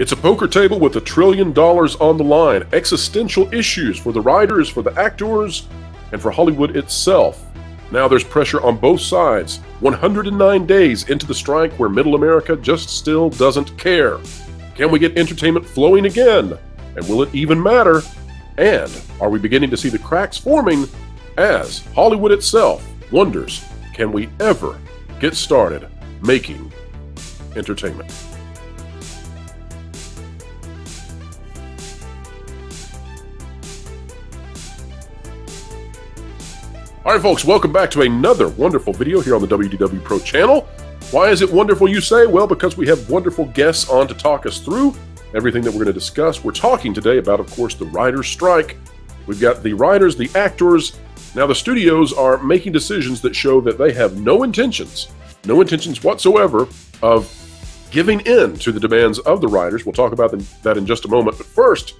It's a poker table with $1 trillion on the line, existential issues for the writers, for the actors, and for Hollywood itself. Now there's pressure on both sides. 109 days into the strike where middle America just still doesn't care. Can we get entertainment flowing again? And will it even matter? And are we beginning to see the cracks forming as Hollywood itself wonders, can we ever get started making entertainment? All right, folks, welcome back to another wonderful video here on the WDW Pro channel. Why is it wonderful, you say? Well, because we have wonderful guests on to talk us through everything that we're going to discuss. We're talking today about, of course, the writers' strike. We've got the writers, the actors. Now, the studios are making decisions that show that they have no intentions whatsoever of giving in to the demands of the writers. We'll talk about that in just a moment. But first,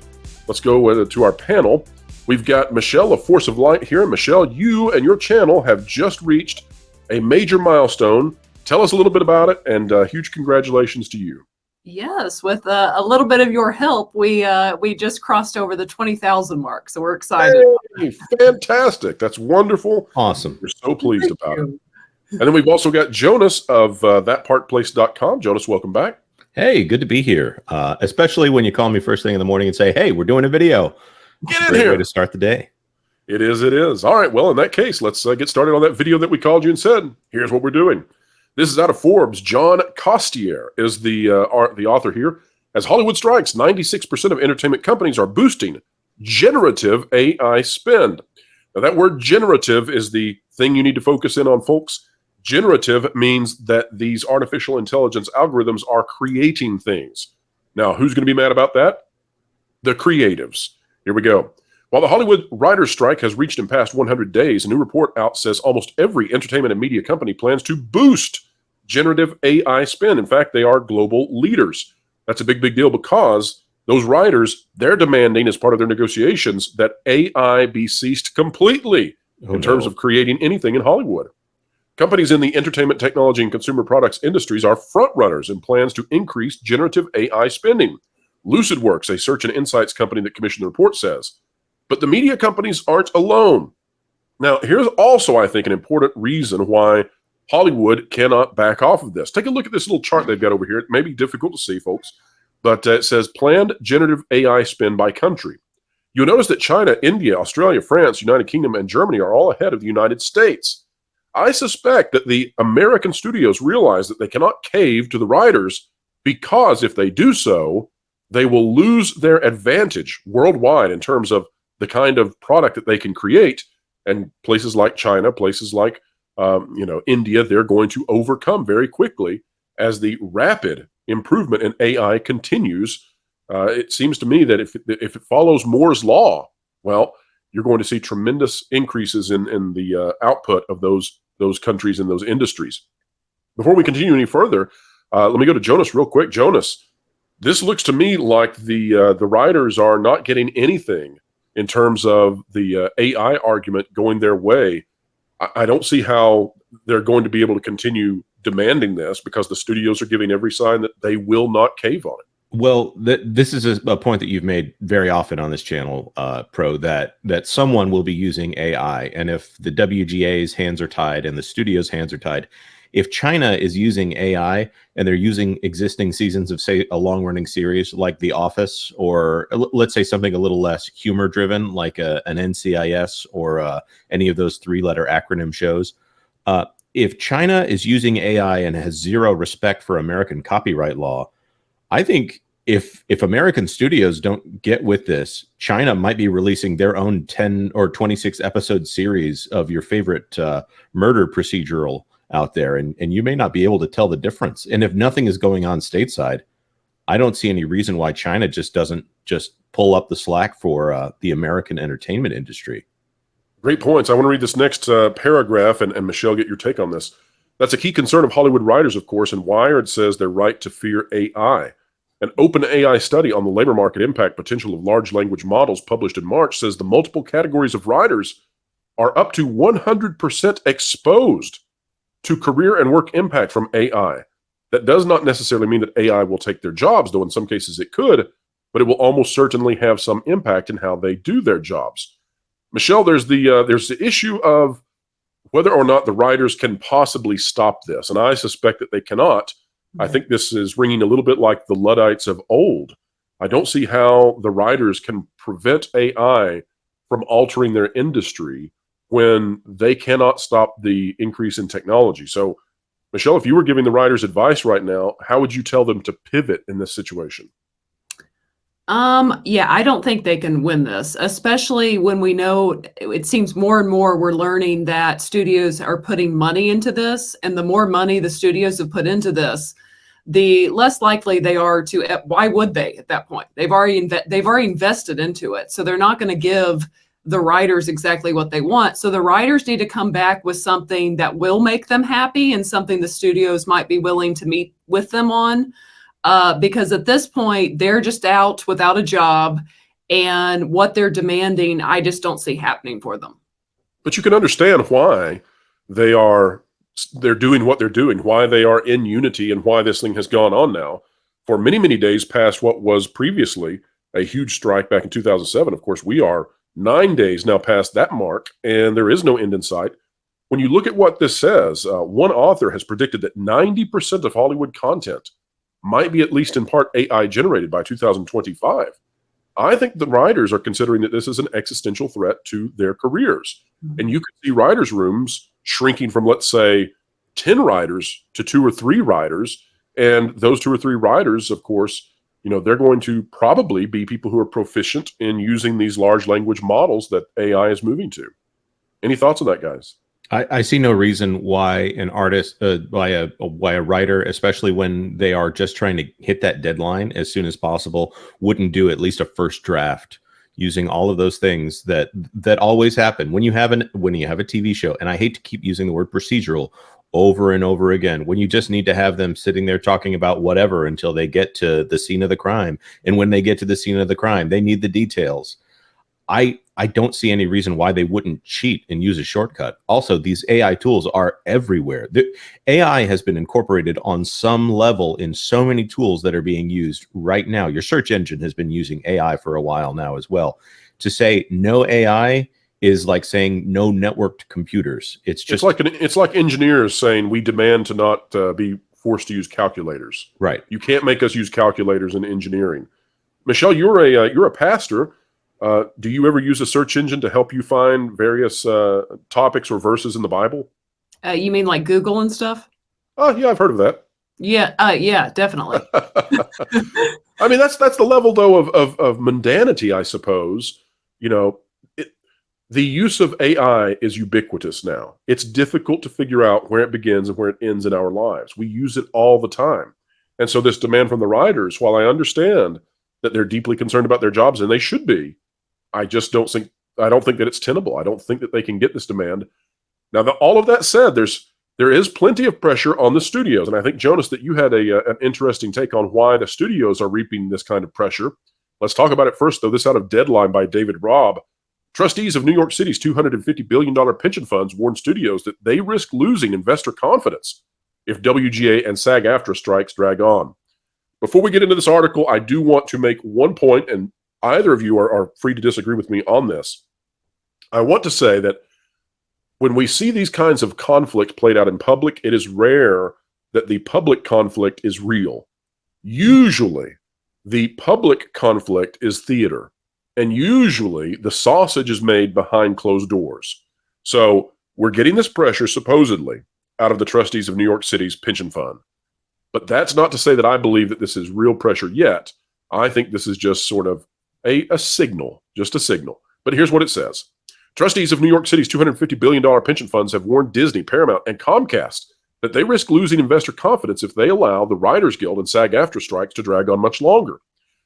let's go to our panel. We've got Michelle of Force of Light here. Michelle, you and your channel have just reached a major milestone. Tell us a little bit about it, and huge congratulations to you. Yes, with a little bit of your help, we just crossed over the 20,000 mark, so we're excited. Hey, fantastic! That's wonderful. Awesome. We're so pleased about it. And then we've also got Jonas of thatpartplace.com. Jonas, welcome back. Hey, good to be here. Especially when you call me first thing in the morning and say, "Hey, we're doing a video." Get in Great here. way to start the day. It is. It is. All right. Well, in that case, let's get started on that video that we called you and said, here's what we're doing. This is out of Forbes. John Costier is the author here. As Hollywood strikes, 96% of entertainment companies are boosting generative AI spend. Now, that word generative is the thing you need to focus in on, folks. Generative means that these artificial intelligence algorithms are creating things. Now, who's going to be mad about that? The creatives. Here we go. While the Hollywood writers' strike has reached and passed 100 days, a new report out says almost every entertainment and media company plans to boost generative AI spend. In fact, they are global leaders. That's a big, big deal because those writers, they're demanding as part of their negotiations that AI be ceased completely in terms of creating anything in Hollywood. Companies in the entertainment, technology, and consumer products industries are front runners in plans to increase generative AI spending. LucidWorks, a search and insights company that commissioned the report, says. But the media companies aren't alone. Now, here's also, I think, an important reason why Hollywood cannot back off of this. Take a look at this little chart they've got over here. It may be difficult to see, folks, but it says planned generative AI spend by country. You'll notice that China, India, Australia, France, United Kingdom, and Germany are all ahead of the United States. I suspect that the American studios realize that they cannot cave to the writers because if they do so, they will lose their advantage worldwide in terms of the kind of product that they can create. And places like China, places like India, they're going to overcome very quickly as the rapid improvement in AI continues. It seems to me that if it follows Moore's law, well, you're going to see tremendous increases in the output of those countries and those industries. Before we continue any further, let me go to Jonas real quick. Jonas, this looks to me like the writers are not getting anything in terms of the AI argument going their way. I don't see how they're going to be able to continue demanding this because the studios are giving every sign that they will not cave on it. Well, this is a point that you've made very often on this channel, Pro, that someone will be using AI. And if the WGA's hands are tied and the studio's hands are tied, if China is using AI and they're using existing seasons of, say, a long-running series like The Office, or let's say something a little less humor-driven like an NCIS or any of those three-letter acronym shows, if China is using AI and has zero respect for American copyright law, I think if American studios don't get with this, China might be releasing their own 10 or 26 episode series of your favorite murder procedural out there, and you may not be able to tell the difference. And if nothing is going on stateside, I don't see any reason why China just doesn't just pull up the slack for the American entertainment industry. Great points. I want to read this next paragraph, and Michelle, get your take on this. That's a key concern of Hollywood writers, of course, and Wired says they're right to fear AI. An open AI study on the labor market impact potential of large language models published in March says the multiple categories of writers are up to 100% exposed to career and work impact from AI. That does not necessarily mean that AI will take their jobs, though in some cases it could, but it will almost certainly have some impact in how they do their jobs. Michelle, there's the issue of whether or not the writers can possibly stop this, and I suspect that they cannot. I think this is ringing a little bit like the Luddites of old. I don't see how the writers can prevent AI from altering their industry when they cannot stop the increase in technology. So, Michelle, if you were giving the writers advice right now, how would you tell them to pivot in this situation? Yeah, I don't think they can win this, especially when we know it seems more and more we're learning that studios are putting money into this, and the more money the studios have put into this, the less likely they are to. Why would they at that point? They've already invested into it, so they're not going to give the writers exactly what they want. So the writers need to come back with something that will make them happy and something the studios might be willing to meet with them on. Because at this point, they're just out without a job, and what they're demanding, I just don't see happening for them. But you can understand why they're doing what they're doing, why they are in unity, and why this thing has gone on now for many, many days past what was previously a huge strike back in 2007. Of course, we are 9 days now past that mark, and there is no end in sight. When you look at what this says, one author has predicted that 90% of Hollywood content might be at least in part AI generated by 2025. I think the writers are considering that this is an existential threat to their careers. And you could see writers' rooms shrinking from, let's say, 10 writers to 2 or 3 writers. And those 2 or 3 writers, of course, they're going to probably be people who are proficient in using these large language models that AI is moving to. Any thoughts on that, guys? I see no reason why an artist, why a writer, especially when they are just trying to hit that deadline as soon as possible, wouldn't do at least a first draft using all of those things that always happen when you have a TV show. And I hate to keep using the word procedural over and over again, when you just need to have them sitting there talking about whatever until they get to the scene of the crime. And when they get to the scene of the crime, they need the details. I don't see any reason why they wouldn't cheat and use a shortcut. Also, these AI tools are everywhere. The AI has been incorporated on some level in so many tools that are being used right now. Your search engine has been using AI for a while now as well. To say no AI is like saying no networked computers. It's like engineers saying we demand to not be forced to use calculators. Right. You can't make us use calculators in engineering. Michelle, you're a pastor. Do you ever use a search engine to help you find various topics or verses in the Bible? You mean like Google and stuff? Oh, yeah, I've heard of that. Yeah, definitely. I mean, that's the level though of mundanity, I suppose. The use of AI is ubiquitous now. It's difficult to figure out where it begins and where it ends in our lives. We use it all the time. And so this demand from the writers, while I understand that they're deeply concerned about their jobs, and they should be, I don't think that it's tenable. I don't think that they can get this demand. Now, all of that said, there is plenty of pressure on the studios. And I think, Jonas, that you had an interesting take on why the studios are reaping this kind of pressure. Let's talk about it first, though. This out of Deadline by David Robb. Trustees of New York City's $250 billion pension funds warn studios that they risk losing investor confidence if WGA and SAG-AFTRA strikes drag on. Before we get into this article, I do want to make one point, and either of you are free to disagree with me on this. I want to say that when we see these kinds of conflict played out in public, it is rare that the public conflict is real. Usually, the public conflict is theater. And usually the sausage is made behind closed doors. So we're getting this pressure supposedly out of the trustees of New York City's pension fund. But that's not to say that I believe that this is real pressure yet. I think this is just sort of a signal, just a signal. But here's what it says. Trustees of New York City's $250 billion pension funds have warned Disney, Paramount, and Comcast that they risk losing investor confidence if they allow the Writers Guild and SAG-AFTRA strikes to drag on much longer.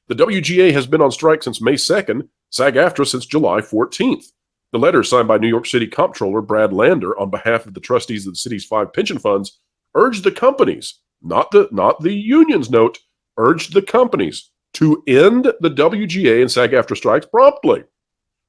The WGA has been on strike since May 2nd, SAG-AFTRA since July 14th. The letter signed by New York City Comptroller Brad Lander on behalf of the trustees of the city's 5 pension funds urged the companies, not the unions, note, urged the companies to end the WGA and SAG-AFTRA strikes promptly.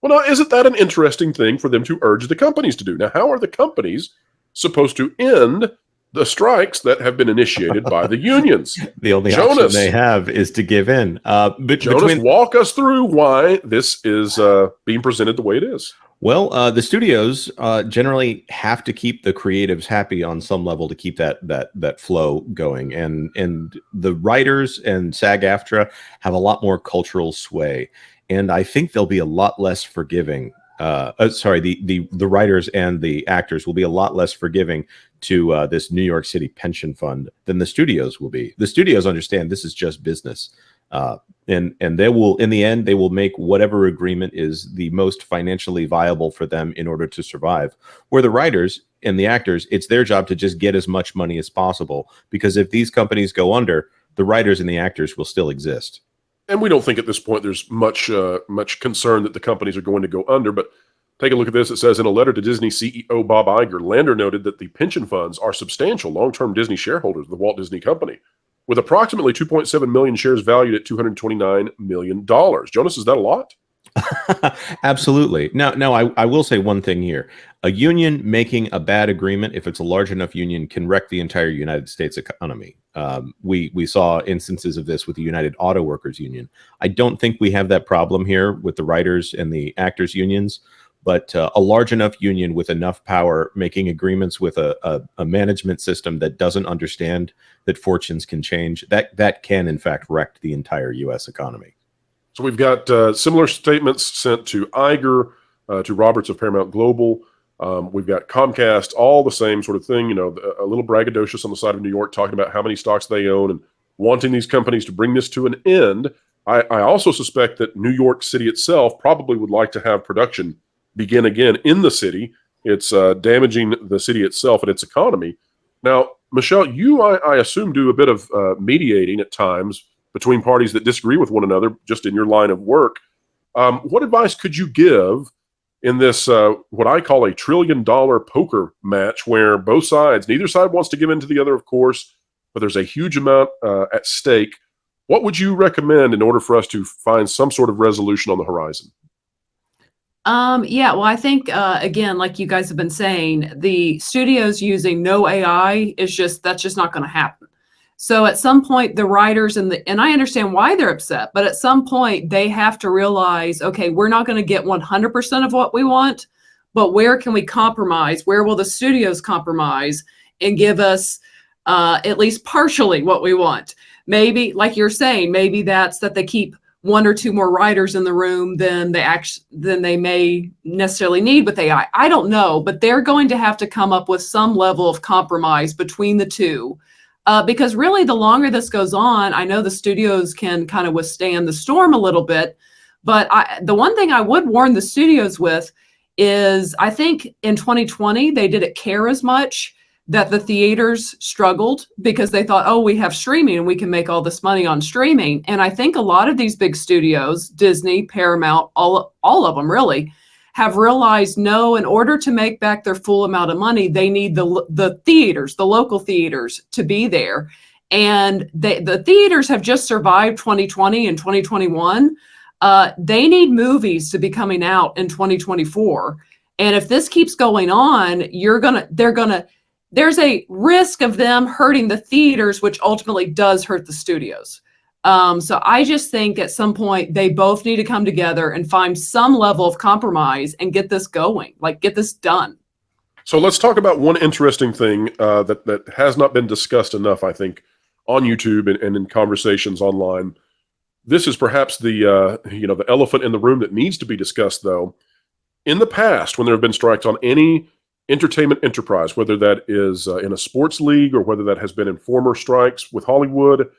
Well, now, isn't that an interesting thing for them to urge the companies to do? Now, how are the companies supposed to end the strikes that have been initiated by the unions. The only Jonas, option they have is to give in. Jonas, walk us through why this is being presented the way it is. Well, the studios generally have to keep the creatives happy on some level to keep that flow going, and the writers and SAG-AFTRA have a lot more cultural sway, and I think they'll be a lot less forgiving. The writers and the actors will be a lot less forgiving to this New York City pension fund than the studios will be. The studios understand this is just business. And they will, in the end, they will make whatever agreement is the most financially viable for them in order to survive. Where the writers and the actors, it's their job to just get as much money as possible, because if these companies go under, the writers and the actors will still exist. And we don't think at this point there's much concern that the companies are going to go under. But take a look at this. It says, in a letter to Disney CEO Bob Iger, Lander noted that the pension funds are substantial long-term Disney shareholders of the Walt Disney Company, with approximately 2.7 million shares valued at $229 million. Jonas, is that a lot? Absolutely. Now, I will say one thing here. A union making a bad agreement, if it's a large enough union, can wreck the entire United States economy. We saw instances of this with the United Auto Workers Union. I don't think we have that problem here with the writers and the actors unions, but a large enough union with enough power making agreements with a management system that doesn't understand that fortunes can change, that can, in fact, wreck the entire U.S. economy. So we've got similar statements sent to Iger, to Roberts of Paramount Global. We've got Comcast, all the same sort of thing, a little braggadocious on the side of New York, talking about how many stocks they own and wanting these companies to bring this to an end. I also suspect that New York City itself probably would like to have production begin again in the city. It's damaging the city itself and its economy. Now, Michelle, you, I assume, do a bit of mediating at times between parties that disagree with one another, just in your line of work. What advice could you give in this, what I call a $1 trillion poker match, where both sides, neither side wants to give in to the other, of course, but there's a huge amount at stake? What would you recommend in order for us to find some sort of resolution on the horizon? Yeah, well, I think, again, like you guys have been saying, the studios using no AI that's just not going to happen. So at some point, the writers and I understand why they're upset, but at some point they have to realize, okay, we're not going to get 100% of what we want, but where can we compromise? Where will the studios compromise and give us at least partially what we want? Maybe, like you're saying, maybe that's that they keep one or two more writers in the room than they may necessarily need with AI. I don't know, but they're going to have to come up with some level of compromise between the two. Because really, the longer this goes on, I know the studios can kind of withstand the storm a little bit, but the one thing I would warn the studios with is, I think in 2020, they didn't care as much that the theaters struggled because they thought, oh, we have streaming and we can make all this money on streaming. And I think a lot of these big studios, Disney, Paramount, all of them really, have realized, no, in order to make back their full amount of money, they need the theaters, the local theaters, to be there. And the theaters have just survived 2020 and 2021. They need movies to be coming out in 2024. And if this keeps going on, there's a risk of them hurting the theaters, which ultimately does hurt the studios. So I just think at some point they both need to come together and find some level of compromise and get this going, like get this done. So let's talk about one interesting thing that has not been discussed enough, I think, on YouTube and in conversations online. This is perhaps the elephant in the room that needs to be discussed, though. In the past, when there have been strikes on any entertainment enterprise, whether that is in a sports league or whether that has been in former strikes with Hollywood,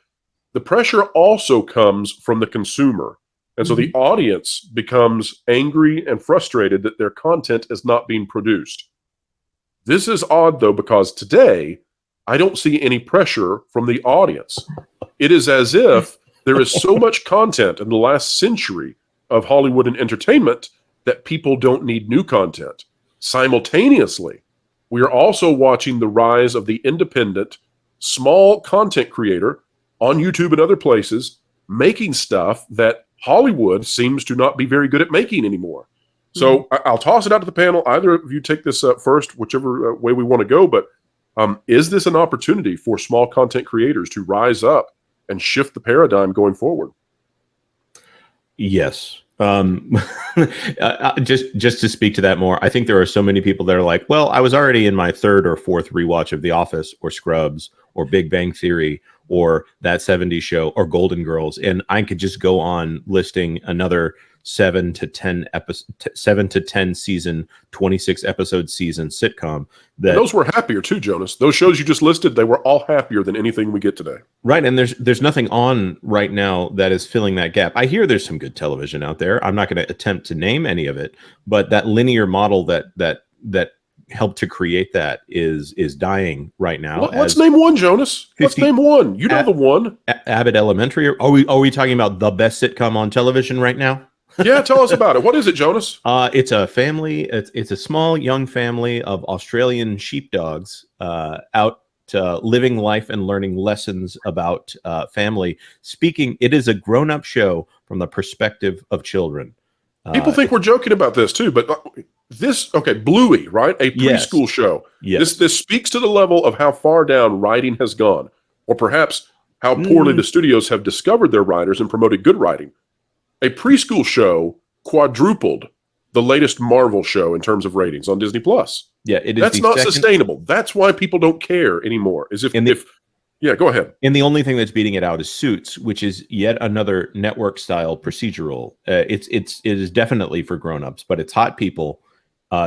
the pressure also comes from the consumer. And so the audience becomes angry and frustrated that their content is not being produced. This is odd, though, because today I don't see any pressure from the audience. It is as if there is so much content in the last century of Hollywood and entertainment that people don't need new content. Simultaneously, we are also watching the rise of the independent, small content creator on YouTube and other places, making stuff that Hollywood seems to not be very good at making anymore. So I'll toss it out to the panel. Either of you take this first, whichever way we want to go. But Is this an opportunity for small content creators to rise up and shift the paradigm going forward? Yes. Just to speak to that more, I think there are so many people that are like, well, I was already in my third or fourth rewatch of The Office or Scrubs or Big Bang Theory or That 70s Show or Golden Girls, and I could just go on listing another 7 to 10 season, 26 episode season sitcom. That, and those were happier too, Jonas. Those shows you just listed, they were all happier than anything we get today. Right, and there's nothing on right now that is filling that gap. I hear there's some good television out there. I'm not going to attempt to name any of it, but that linear model that helped to create that is dying right now. Let's name one, Jonas. Let's name one. You know the one. Abbott Elementary. Are we talking about the best sitcom on television right now? Yeah, tell us about it. What is it, Jonas? It's a family. It's a small young family of Australian sheepdogs out living life and learning lessons about family. It is a grown-up show from the perspective of children. People think we're joking about this too, but Bluey, right? A preschool show. Yes. This speaks to the level of how far down writing has gone, or perhaps how poorly the studios have discovered their writers and promoted good writing. A preschool show quadrupled the latest Marvel show in terms of ratings on Disney Plus. Yeah, it is. That's not sustainable. That's why people don't care anymore. Go ahead. And the only thing that's beating it out is Suits, which is yet another network style procedural. It is definitely for grown-ups, but it's hot people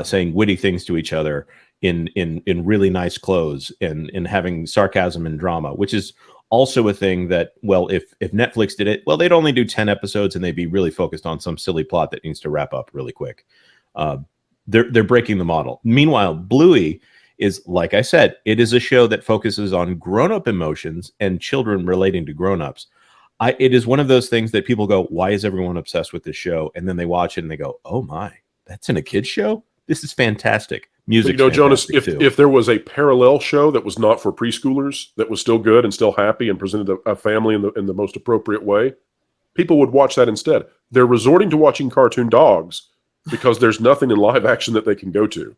saying witty things to each other in really nice clothes and having sarcasm and drama, which is also a thing that, well, if Netflix did it, well, they'd only do 10 episodes and they'd be really focused on some silly plot that needs to wrap up really quick. They're breaking the model. Meanwhile, Bluey is, like I said, it is a show that focuses on grown-up emotions and children relating to grown-ups. It is one of those things that people go, why is everyone obsessed with this show? And then they watch it and they go, oh my, that's in a kid's show? This is fantastic. Music. Jonas, if there was a parallel show that was not for preschoolers, that was still good and still happy and presented a family in the most appropriate way, people would watch that instead. They're resorting to watching cartoon dogs because there's nothing in live action that they can go to.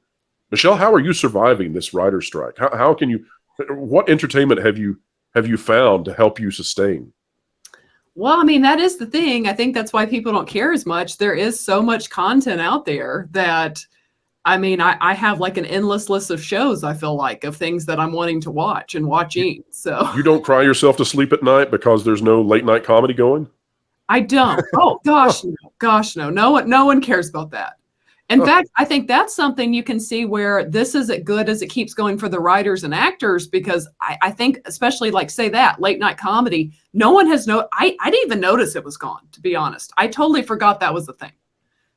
Michelle, how are you surviving this writer's strike? How can you? What entertainment have you found to help you sustain? Well, I mean, that is the thing. I think that's why people don't care as much. There is so much content out there that, I mean, I have like an endless list of shows, I feel like, of things that I'm wanting to watch and watching. So you don't cry yourself to sleep at night because there's no late night comedy going? I don't. Oh gosh, no. Gosh, no. No one cares about that. In fact, I think that's something you can see where this isn't good as it keeps going for the writers and actors, because I think, especially like say that late night comedy, no one has I didn't even notice it was gone, to be honest. I totally forgot that was the thing.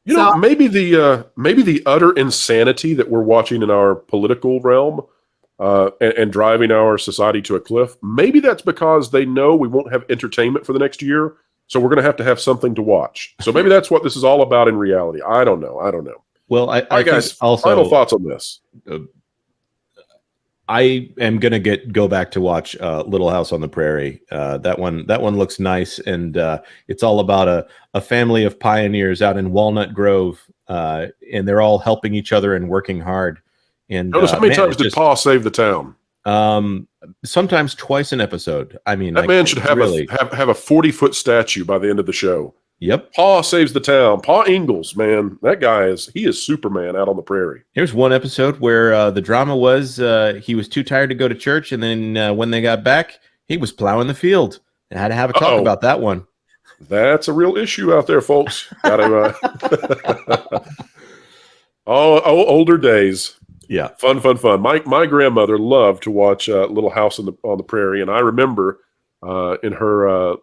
You know, maybe the utter insanity that we're watching in our political realm and driving our society to a cliff, maybe that's because they know we won't have entertainment for the next year, so we're going to have something to watch. So maybe that's what this is all about in reality. I don't know. Well, I guys, also, final thoughts on this. I am going to go back to watch Little House on the Prairie. That one looks nice, and it's all about a family of pioneers out in Walnut Grove, and they're all helping each other and working hard. And notice how many times did Pa save the town? Sometimes twice an episode. I mean, that man should have a 40-foot statue by the end of the show. Yep. Pa saves the town. Pa Ingalls, man, that guy is Superman out on the prairie. Here's one episode where the drama was he was too tired to go to church, and then when they got back, he was plowing the field. I had to have a talk about that one. That's a real issue out there, folks. Older days. Yeah, fun. My grandmother loved to watch Little House on the Prairie, and I remember in her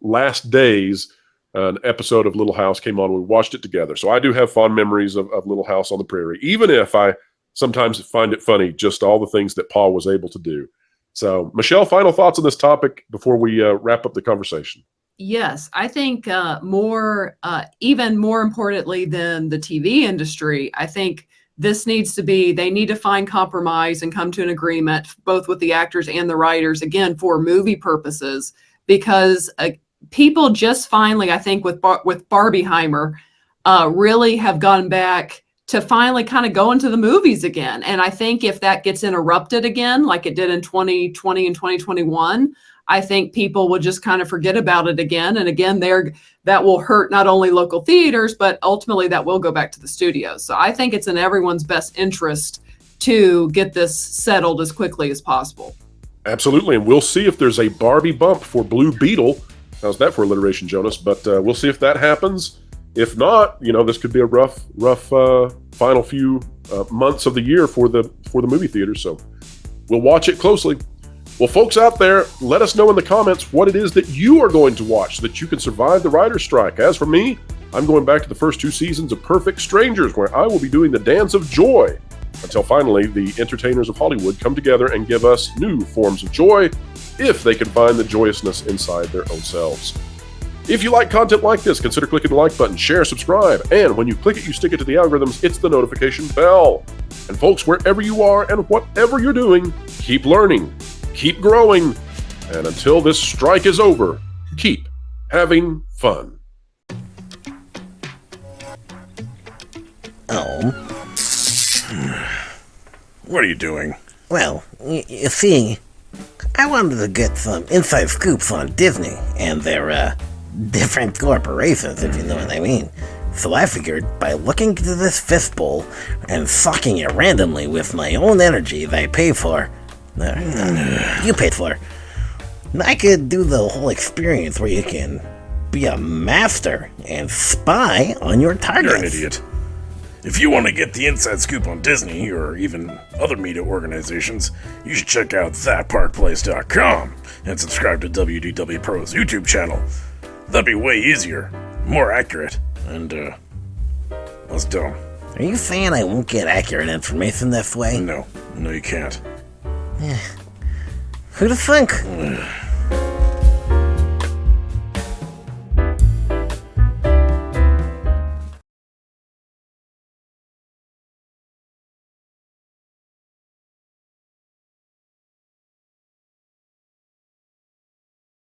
last days, an episode of Little House came on. We watched it together, so I do have fond memories of Little House on the Prairie, even if I sometimes find it funny just all the things that Pa was able to do. So, Michelle, final thoughts on this topic before we wrap up the conversation. Yes, I think even more importantly than the TV industry, I think this needs to be, they need to find compromise and come to an agreement, both with the actors and the writers, again, for movie purposes, because people just finally, I think with Barbieheimer, really have gone back to finally kind of go into the movies again. And I think if that gets interrupted again, like it did in 2020 and 2021, I think people will just kind of forget about it again. And again, that will hurt not only local theaters, but ultimately that will go back to the studios. So I think it's in everyone's best interest to get this settled as quickly as possible. Absolutely. And we'll see if there's a Barbie bump for Blue Beetle. How's that for alliteration, Jonas? But we'll see if that happens. If not, this could be a rough final few months of the year for the movie theaters. So we'll watch it closely. Well, folks out there, let us know in the comments what it is that you are going to watch so that you can survive the writer's strike. As for me, I'm going back to the first 2 seasons of Perfect Strangers, where I will be doing the Dance of Joy, until finally the entertainers of Hollywood come together and give us new forms of joy, if they can find the joyousness inside their own selves. If you like content like this, consider clicking the like button, share, subscribe, and when you click it, you stick it to the algorithms, it's the notification bell. And folks, wherever you are and whatever you're doing, keep learning, keep growing, and until this strike is over, keep having fun. Oh. What are you doing? Well, you see, I wanted to get some inside scoops on Disney and their different corporations, if you know what I mean. So I figured by looking into this fistbowl and sucking it randomly with my own energy that I pay for, you paid for, I could do the whole experience where you can be a master and spy on your targets. You're an idiot. If you want to get the inside scoop on Disney, or even other media organizations, you should check out thatparkplace.com and subscribe to WDW Pro's YouTube channel. That'd be way easier, more accurate, and, less dumb. Are you saying I won't get accurate information this way? No, you can't. Who'd have think?